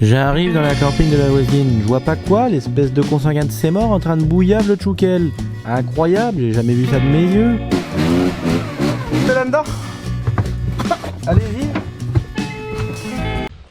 J'arrive dans la camping de la voisine, je vois pas quoi, l'espèce de consanguin de ses morts en train de bouillave le tchoukel. Incroyable, j'ai jamais vu ça de mes yeux. C'est là-dedans. Allez-y.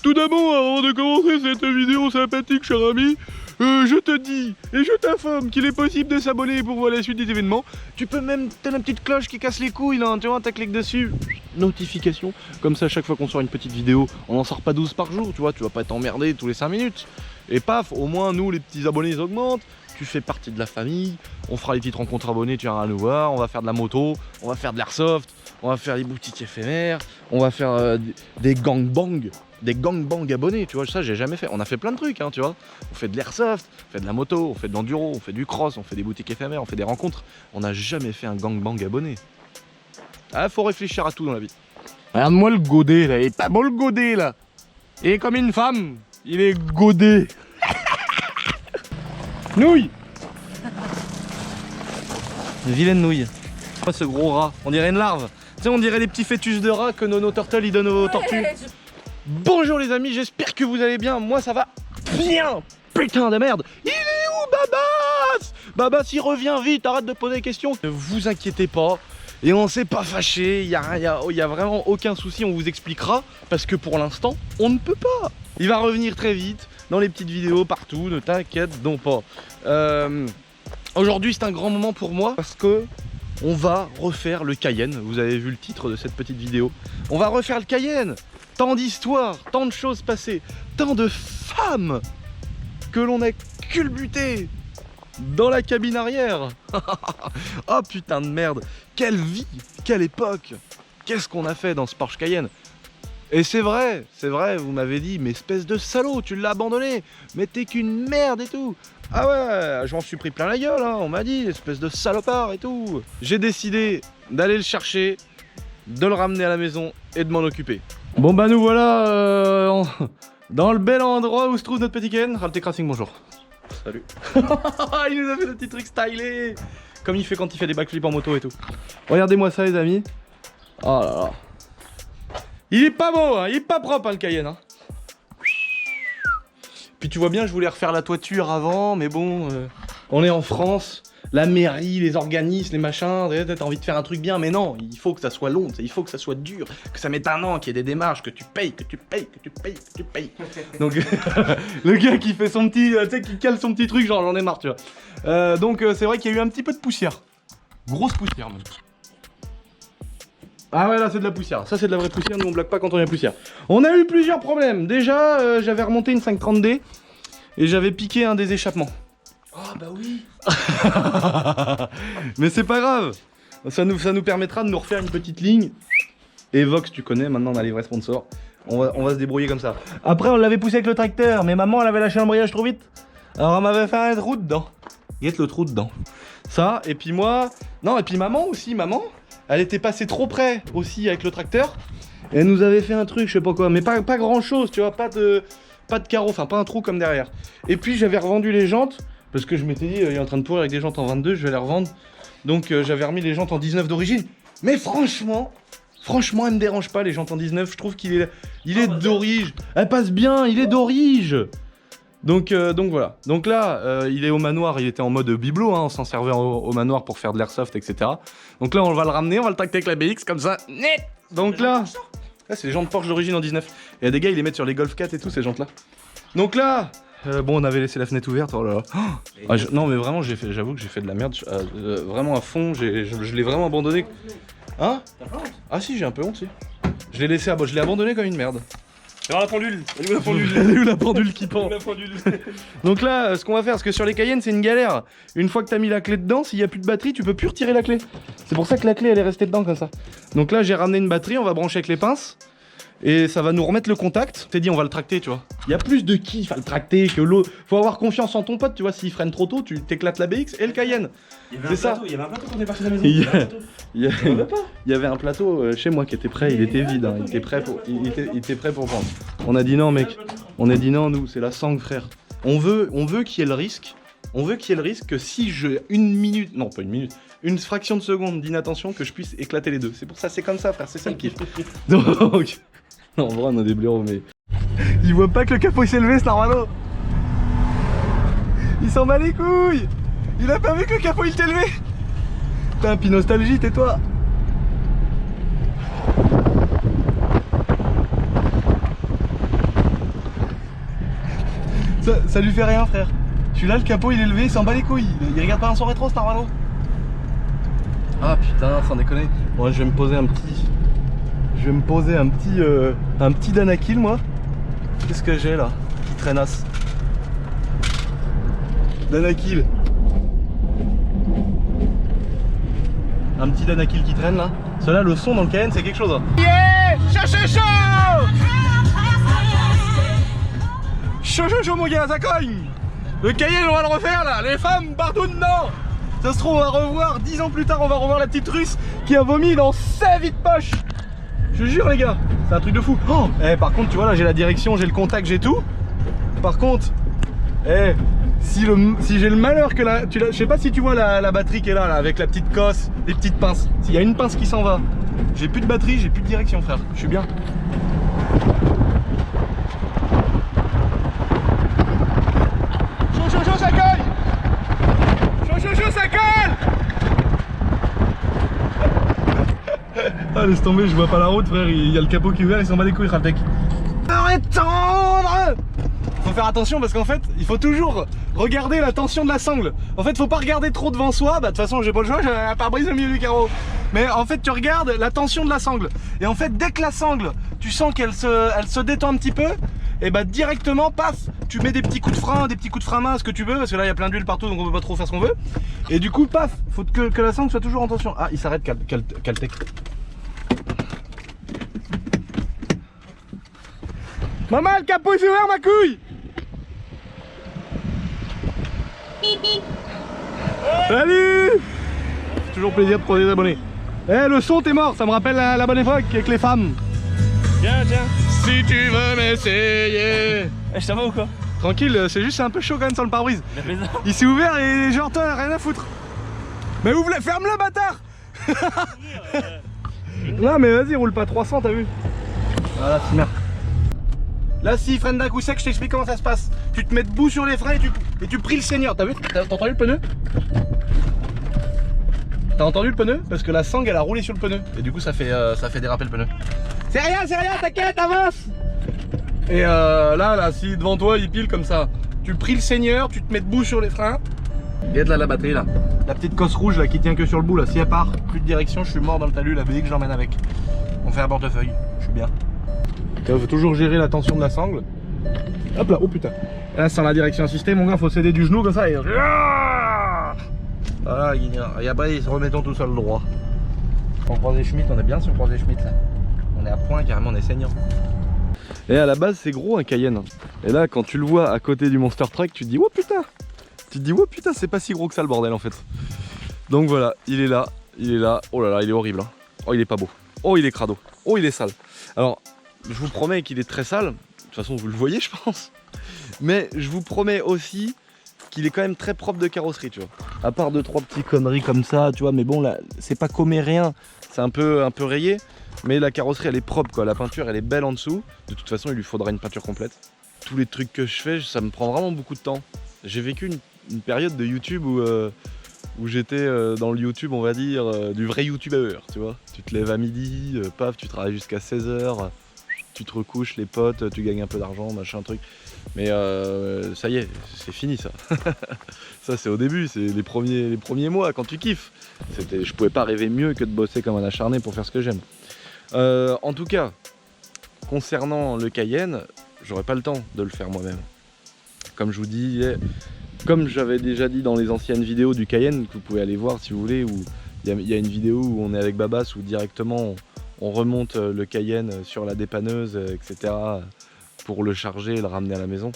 Tout d'abord, avant de commencer cette vidéo sympathique, cher ami, je te dis et je t'informe qu'il est possible de s'abonner pour voir la suite des événements. Tu peux même t'as la petite cloche qui casse les couilles là, tu vois, t'as cliqué dessus, notification. Comme ça, à chaque fois qu'on sort une petite vidéo, on n'en sort pas 12 par jour, tu vois, tu vas pas être emmerdé tous les 5 minutes. Et paf, au moins nous les petits abonnés ils augmentent. Tu fais partie de la famille, on fera les petites rencontres abonnés, tu viendras nous voir, on va faire de la moto, on va faire de l'airsoft, on va faire des boutiques éphémères, on va faire des gangbangs. Des gangbangs abonnés, tu vois, ça j'ai jamais fait. On a fait plein de trucs, hein, tu vois. On fait de l'airsoft, on fait de la moto, on fait de l'enduro, on fait du cross, on fait des boutiques éphémères, on fait des rencontres. On n'a jamais fait un gangbang abonné. Ah, faut réfléchir à tout dans la vie. Regarde-moi le godet là, il est pas bon le godet là. Il est comme une femme, il est godé. Nouille. Une vilaine nouille. Pas ce gros rat, on dirait une larve. Tu sais, on dirait les petits fœtus de rat que Nono Turtle ils donnent aux tortues. Bonjour les amis, j'espère que vous allez bien, moi ça va bien. Putain de merde, il est où Babas? Babas il revient vite, arrête de poser des questions. Ne vous inquiétez pas, et on s'est pas fâché, il y a vraiment aucun souci, on vous expliquera. Parce que pour l'instant, on ne peut pas. Il va revenir très vite, dans les petites vidéos partout, ne t'inquiète donc pas. Aujourd'hui c'est un grand moment pour moi, parce que on va refaire le Cayenne. Vous avez vu le titre de cette petite vidéo. On va refaire le Cayenne. Tant d'histoires, tant de choses passées, tant de femmes que l'on a culbutées dans la cabine arrière. Oh putain de merde, quelle vie, quelle époque. Qu'est-ce qu'on a fait dans ce Porsche Cayenne? Et c'est vrai, vous m'avez dit, mais espèce de salaud, tu l'as abandonné, mais t'es qu'une merde et tout. Ah ouais, j'en suis pris plein la gueule, hein, on m'a dit, espèce de salopard et tout. J'ai décidé d'aller le chercher, de le ramener à la maison et de m'en occuper. Bon bah nous voilà dans le bel endroit où se trouve notre petit Ken. Ralte Crossing, bonjour. Salut. Il nous a fait des petits trucs stylés, comme il fait quand il fait des backflips en moto et tout. Regardez-moi ça les amis. Oh là là. Il est pas beau, hein, il est pas propre hein, le Cayenne. Hein. Puis tu vois bien, je voulais refaire la toiture avant, mais bon, on est en France. La mairie, les organismes, les machins, t'as envie de faire un truc bien, mais non, il faut que ça soit long, il faut que ça soit dur, que ça mette un an, qu'il y ait des démarches, que tu payes. Donc, le gars qui fait son petit, tu sais, qui cale son petit truc, genre j'en ai marre, tu vois. Donc c'est vrai qu'il y a eu un petit peu de poussière. Grosse poussière, même. Ah ouais, là c'est de la poussière, ça c'est de la vraie poussière, nous on bloque pas quand on a poussière. On a eu plusieurs problèmes. Déjà, j'avais remonté une 530D et j'avais piqué un des échappements. Oh bah oui. Mais c'est pas grave, ça nous permettra de nous refaire une petite ligne. Et Vox, tu connais, maintenant on a les vrais sponsors. On va se débrouiller comme ça. Après on l'avait poussé avec le tracteur, mais maman elle avait lâché l'embrayage trop vite. Alors elle m'avait fait un trou dedans. Guette le trou dedans. Ça, et puis moi... Non, et puis maman aussi, elle était passée trop près aussi avec le tracteur. Et elle nous avait fait un truc, je sais pas quoi, mais pas grand chose, tu vois, pas de carreau, enfin pas un trou comme derrière. Et puis j'avais revendu les jantes. Parce que je m'étais dit, il est en train de pourrir avec des jantes en 22, je vais les revendre. Donc j'avais remis les jantes en 19 d'origine. Mais franchement, elle me dérange pas les jantes en 19. Je trouve qu'il est d'orige. Elle passe bien, il est d'orige. Donc voilà. Donc là, il est au manoir, il était en mode bibelot, hein, on s'en servait au manoir pour faire de l'airsoft, etc. Donc là, on va le ramener, on va le tracter avec la BX comme ça. Donc là, c'est les jantes Porsche d'origine en 19. Et il y a des gars, ils les mettent sur les Golf 4 et tout, ces jantes-là. Donc là... bon, on avait laissé la fenêtre ouverte, oh là là. Non mais vraiment, j'avoue que j'ai fait de la merde, vraiment à fond, je l'ai vraiment abandonné. Hein? Ah si, j'ai un peu honte, si. Je l'ai laissé, je l'ai abandonné comme une merde. Alors la pendule. Elle est où la pendule? Elle est où la pendule qui pend? Donc là, ce qu'on va faire, parce que sur les Cayennes, c'est une galère. Une fois que t'as mis la clé dedans, s'il n'y a plus de batterie, tu peux plus retirer la clé. C'est pour ça que la clé, elle est restée dedans comme ça. Donc là, j'ai ramené une batterie, on va brancher avec les pinces. Et ça va nous remettre le contact. T'es dit, on va le tracter, tu vois. Il y a plus de kiff à le tracter que l'autre. Faut avoir confiance en ton pote, tu vois. S'il freine trop tôt, tu t'éclates la BX et le Cayenne. C'est ça. Il y avait un plateau quand on est parti de la maison. Il y avait un plateau chez moi qui était prêt, il était vide, hein. Il était prêt pour prendre. On a dit non, mec. On a dit non, nous, c'est la sangle, frère. On veut qu'il y ait le risque. On veut qu'il y ait le risque que si je... une fraction de seconde d'inattention, que je puisse éclater les deux. C'est pour ça, c'est comme ça, frère, c'est ça le kiff. Donc... Non, en vrai, on a des blaireaux, mais... Il voit pas que le capot il s'est levé, ce Narvalo. Il s'en bat les couilles. Il a pas vu que le capot il s'est levé. Putain, puis nostalgie, tais-toi. Ça lui fait rien, frère. Celui-là, le capot il est levé, il s'en bat les couilles. Il regarde pas dans son rétro, ce Narvalo. Ah putain, sans déconner. Moi, je vais me poser un petit. Je vais me poser un petit Danakil, moi. Qu'est-ce que j'ai là qui traînasse? Danakil. Un petit Danakil qui traîne là. Cela, le son dans le Cayenne, c'est quelque chose. Hein. Yeah, chaud. Chaud, mon gars, ça cogne. Le Cayenne, on va le refaire là. Les femmes, partout dedans. Ça se trouve, on va revoir, 10 ans plus tard, on va revoir la petite russe qui a vomi dans sa vie de poche. Je jure, les gars, c'est un truc de fou. Oh, par contre, tu vois, là, j'ai la direction, j'ai le contact, j'ai tout. Par contre, si j'ai le malheur que la... je sais pas si tu vois la batterie qui est là, avec la petite cosse, les petites pinces. S'il y a une pince qui s'en va, j'ai plus de batterie, j'ai plus de direction, frère. Je suis bien. Chaud, ça colle. Chaud, ça colle. Ah, laisse tomber, je vois pas la route, frère. Il y a le capot qui est ouvert, il s'en bat les couilles, Raltec. Tendre. Faut faire attention parce qu'en fait, il faut toujours regarder la tension de la sangle. En fait, faut pas regarder trop devant soi. Bah, de toute façon, j'ai pas le choix, j'ai un pare-brise au milieu du carreau. Mais en fait, tu regardes la tension de la sangle. Et en fait, dès que la sangle, tu sens qu'elle se détend un petit peu, et bah directement, paf, tu mets des petits coups de frein, main, ce que tu veux, parce que là, il y a plein d'huile partout, donc on peut pas trop faire ce qu'on veut. Et du coup, paf, faut que la sangle soit toujours en tension. Ah, il s'arrête, Caltech. Maman, le capot est ouvert, ma couille. Salut. Toujours plaisir de prendre des abonnés. Le son t'es mort, ça me rappelle la bonne époque avec les femmes. Tiens. Si tu veux m'essayer. Je t'en vas ou quoi? Tranquille, c'est juste un peu chaud quand même sur le pare-brise. Il s'est ouvert et genre toi rien à foutre. Mais ouvre-le, ferme-le, bâtard. Non mais vas-y, roule pas 300, t'as vu? Voilà, c'est merde. Là, s'il freine d'un coup sec, je t'explique comment ça se passe. Tu te mets debout sur les freins et tu pries le seigneur. T'as vu? T'as entendu le pneu? T'as entendu le pneu? Parce que la sangle elle a roulé sur le pneu. Et du coup, ça fait déraper le pneu. C'est rien, t'inquiète, avance! Et là, si devant toi il pile comme ça, tu pries le seigneur, tu te mets debout sur les freins. Regarde là la batterie là. La petite cosse rouge là qui tient que sur le bout là. Si elle part, plus de direction, je suis mort dans le talus, la BX j'emmène avec. On fait un portefeuille, je suis bien. Il faut toujours gérer la tension de la sangle. Hop là, oh putain. Là, sans la direction assistée, mon gars, faut céder du genou comme ça et... Voilà, et après, remettons tout seul droit. On croise les Schmitt, on est bien sur croise les Schmitt là. On est à point, carrément, on est saignant. Et à la base, c'est gros un Cayenne. Et là, quand tu le vois à côté du Monster Truck, tu te dis, oh putain! Tu te dis, oh putain, c'est pas si gros que ça le bordel en fait. Donc voilà, il est là. Oh là là, il est horrible. Hein. Oh, il est pas beau. Oh, il est crado. Oh, il est sale. Alors, je vous promets qu'il est très sale. De toute façon, vous le voyez, je pense. Mais je vous promets aussi qu'il est quand même très propre de carrosserie, tu vois. À part 2-3 petites conneries comme ça, tu vois. Mais bon, là, c'est pas commet rien. C'est un peu rayé. Mais la carrosserie, elle est propre, quoi. La peinture, elle est belle en dessous. De toute façon, il lui faudra une peinture complète. Tous les trucs que je fais, ça me prend vraiment beaucoup de temps. J'ai vécu une période de YouTube où j'étais dans le YouTube, on va dire, du vrai youtubeur, tu vois. Tu te lèves à midi, paf, tu travailles jusqu'à 16h. Tu te recouches, les potes, tu gagnes un peu d'argent, machin, truc. Mais ça y est, c'est fini ça. Ça c'est au début, c'est les premiers mois quand tu kiffes. Je pouvais pas rêver mieux que de bosser comme un acharné pour faire ce que j'aime. En tout cas, concernant le Cayenne, j'aurais pas le temps de le faire moi-même. Comme je vous dis, comme j'avais déjà dit dans les anciennes vidéos du Cayenne, que vous pouvez aller voir si vous voulez, où il y a une vidéo où on est avec Babas, où directement on remonte le Cayenne sur la dépanneuse, etc. pour le charger et le ramener à la maison.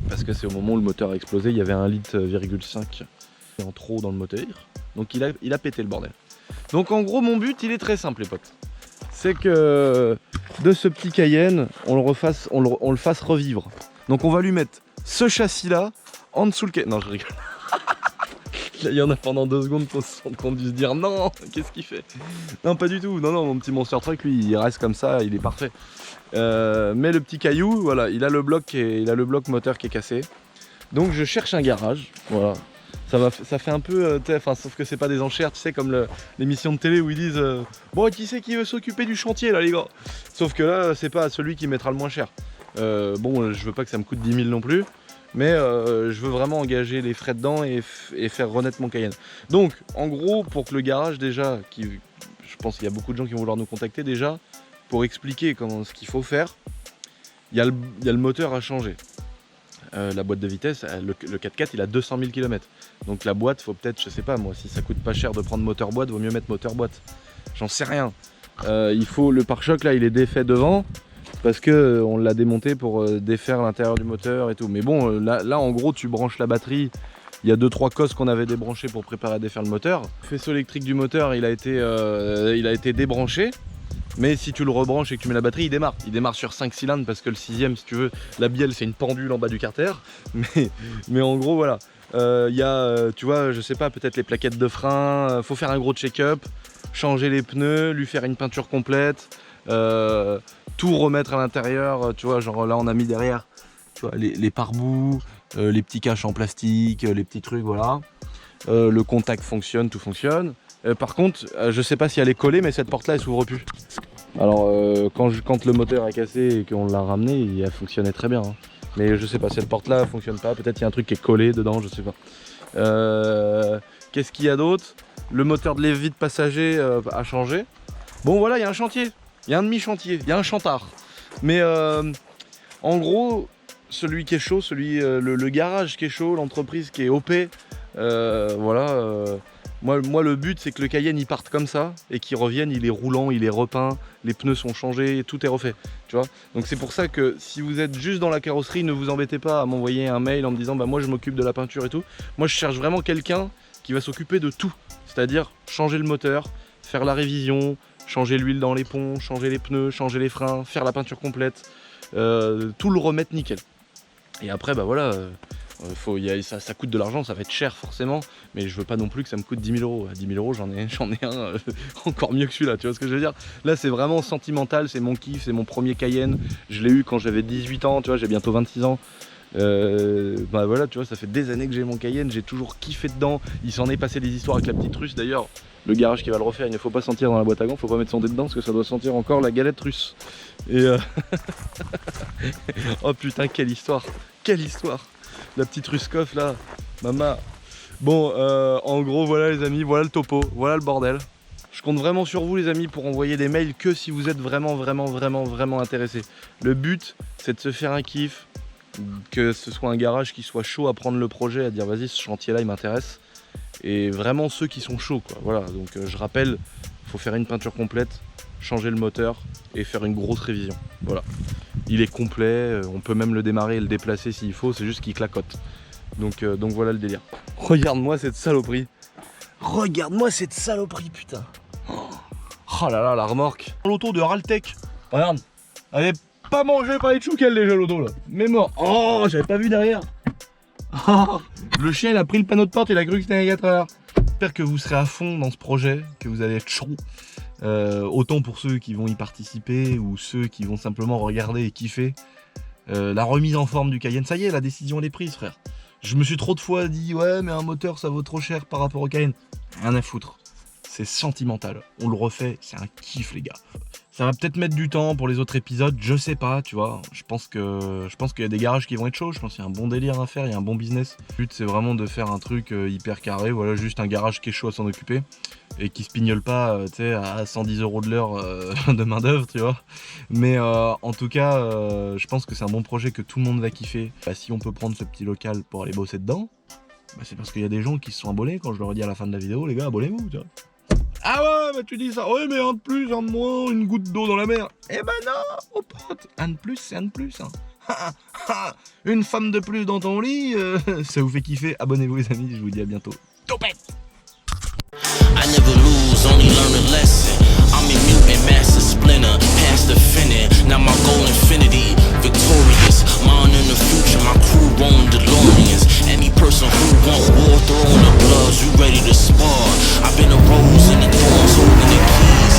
Parce que c'est au moment où le moteur a explosé, il y avait 1,5 litre en trop dans le moteur. Donc il a pété le bordel. Donc en gros mon but il est très simple les potes. C'est que de ce petit Cayenne, on le fasse revivre. Donc on va lui mettre ce châssis là en dessous le Cayenne. Non je rigole. Là, il y en a pendant 2 secondes qu'on se sont dû se dire non, qu'est-ce qu'il fait? Non, pas du tout. Non, non, mon petit Monster Truck, lui, il reste comme ça, il est parfait. Mais le petit caillou, voilà, il a le bloc moteur qui est cassé. Donc je cherche un garage, voilà. Ça fait un peu, sauf que c'est pas des enchères, tu sais, comme l'émission de télé où ils disent bon, qui c'est qui veut s'occuper du chantier là, les gars? Sauf que là, c'est pas celui qui mettra le moins cher. Bon, je veux pas que ça me coûte 10 000 non plus, mais je veux vraiment engager les frais dedans et faire renaître mon Cayenne. Donc, en gros, pour que le garage, déjà, je pense qu'il y a beaucoup de gens qui vont vouloir nous contacter déjà, pour expliquer ce qu'il faut faire, il y a le moteur à changer. La boîte de vitesse, le 4x4 il a 200 000 km. Donc la boîte, faut peut-être, je sais pas moi, si ça coûte pas cher de prendre moteur boîte, vaut mieux mettre moteur boîte. J'en sais rien. Il faut le pare-choc là, il est défait devant parce que on l'a démonté pour défaire l'intérieur du moteur et tout. Mais bon, là en gros tu branches la batterie. Il y a 2-3 cosses qu'on avait débranchées pour préparer à défaire le moteur. Le faisceau électrique du moteur, il a été débranché. Mais si tu le rebranches et que tu mets la batterie, il démarre. Il démarre sur 5 cylindres parce que le 6ème, si tu veux, la bielle c'est une pendule en bas du carter. Mais en gros, voilà. Il y a, tu vois, je sais pas, peut-être les plaquettes de frein. Faut faire un gros check-up, changer les pneus, lui faire une peinture complète, tout remettre à l'intérieur. Tu vois, genre là on a mis derrière, tu vois, les pare-boues, les petits caches en plastique, les petits trucs, voilà. Le contact fonctionne, tout fonctionne. Par contre, je sais pas si elle est collée, mais cette porte là elle s'ouvre plus. Alors quand le moteur est cassé et qu'on l'a ramené, elle fonctionnait très bien, hein. Mais je sais pas, cette porte là fonctionne pas, peut-être il y a un truc qui est collé dedans, je sais pas. Qu'est-ce qu'il y a d'autre? Le moteur de l'évier de passager a changé. Bon voilà, il y a un chantier, il y a un demi-chantier, il y a un chantard. Mais en gros, celui qui est chaud, le garage qui est chaud, l'entreprise qui est OP, voilà. Moi le but c'est que le Cayenne il parte comme ça et qu'il revienne, il est roulant, il est repeint, les pneus sont changés, tout est refait, tu vois. Donc c'est pour ça que si vous êtes juste dans la carrosserie, ne vous embêtez pas à m'envoyer un mail en me disant bah moi je m'occupe de la peinture et tout. Moi je cherche vraiment quelqu'un qui va s'occuper de tout, c'est-à-dire changer le moteur, faire la révision, changer l'huile dans les ponts, changer les pneus, changer les freins, faire la peinture complète, tout le remettre nickel. Et après bah voilà, ça coûte de l'argent, ça va être cher forcément, mais je veux pas non plus que ça me coûte 10 000 euros. À 10 000 euros, j'en ai un encore mieux que celui-là, tu vois ce que je veux dire? Là, c'est vraiment sentimental, c'est mon kiff, c'est mon premier Cayenne. Je l'ai eu quand j'avais 18 ans, tu vois, j'ai bientôt 26 ans. Bah voilà, tu vois, ça fait des années que j'ai mon Cayenne, j'ai toujours kiffé dedans. Il s'en est passé des histoires avec la petite russe d'ailleurs. Le garage qui va le refaire, il ne faut pas sentir dans la boîte à gants, faut pas mettre son dé dedans parce que ça doit sentir encore la galette russe. Et oh putain, quelle histoire! Quelle histoire! La petite Ruskov là, maman. Bon, en gros, voilà les amis, voilà le topo, voilà le bordel. Je compte vraiment sur vous les amis pour envoyer des mails que si vous êtes vraiment intéressés. Le but, c'est de se faire un kiff, que ce soit un garage qui soit chaud à prendre le projet, à dire vas-y ce chantier là il m'intéresse. Et vraiment ceux qui sont chauds quoi, voilà. Donc je rappelle, il faut faire une peinture complète, changer le moteur et faire une grosse révision, voilà. Il est complet, on peut même le démarrer et le déplacer s'il faut, c'est juste qu'il clacote. Donc voilà le délire. Regarde-moi cette saloperie. Regarde-moi cette saloperie, putain. Oh là là, la remorque. L'auto de Raltec. Regarde, elle est pas mangée par les tchoukels déjà l'auto là. Mais mort. Oh, j'avais pas vu derrière. Oh, le chien il a pris le panneau de porte, il a cru que c'était un navigateur. J'espère que vous serez à fond dans ce projet, que vous allez être chaud. Autant pour ceux qui vont y participer ou ceux qui vont simplement regarder et kiffer. La remise en forme du Cayenne, ça y est, la décision elle est prise frère. Je me suis trop de fois dit ouais mais un moteur ça vaut trop cher par rapport au Cayenne. Rien à foutre, c'est sentimental, on le refait, c'est un kiff les gars. Ça va peut-être mettre du temps pour les autres épisodes, je sais pas, tu vois. Je pense qu'il y a des garages qui vont être chauds, je pense qu'il y a un bon délire à faire, il y a un bon business. Le but c'est vraiment de faire un truc hyper carré, voilà, juste un garage qui est chaud à s'en occuper. Et qui se pignole pas tu sais, à 110 € de l'heure de main d'œuvre, tu vois. Mais en tout cas, je pense que c'est un bon projet que tout le monde va kiffer. Bah, si on peut prendre ce petit local pour aller bosser dedans, bah, c'est parce qu'il y a des gens qui se sont abonnés. Quand je leur ai dit à la fin de la vidéo, les gars, abonnez-vous, tu vois. Ah ouais, bah tu dis ça, ouais, mais un de plus, un de moins, une goutte d'eau dans la mer. Eh ben non, mon pote, un de plus, c'est un de plus. Hein. Une femme de plus dans ton lit, ça vous fait kiffer. Abonnez-vous les amis, je vous dis à bientôt. Topette. I never lose, only learn a lesson.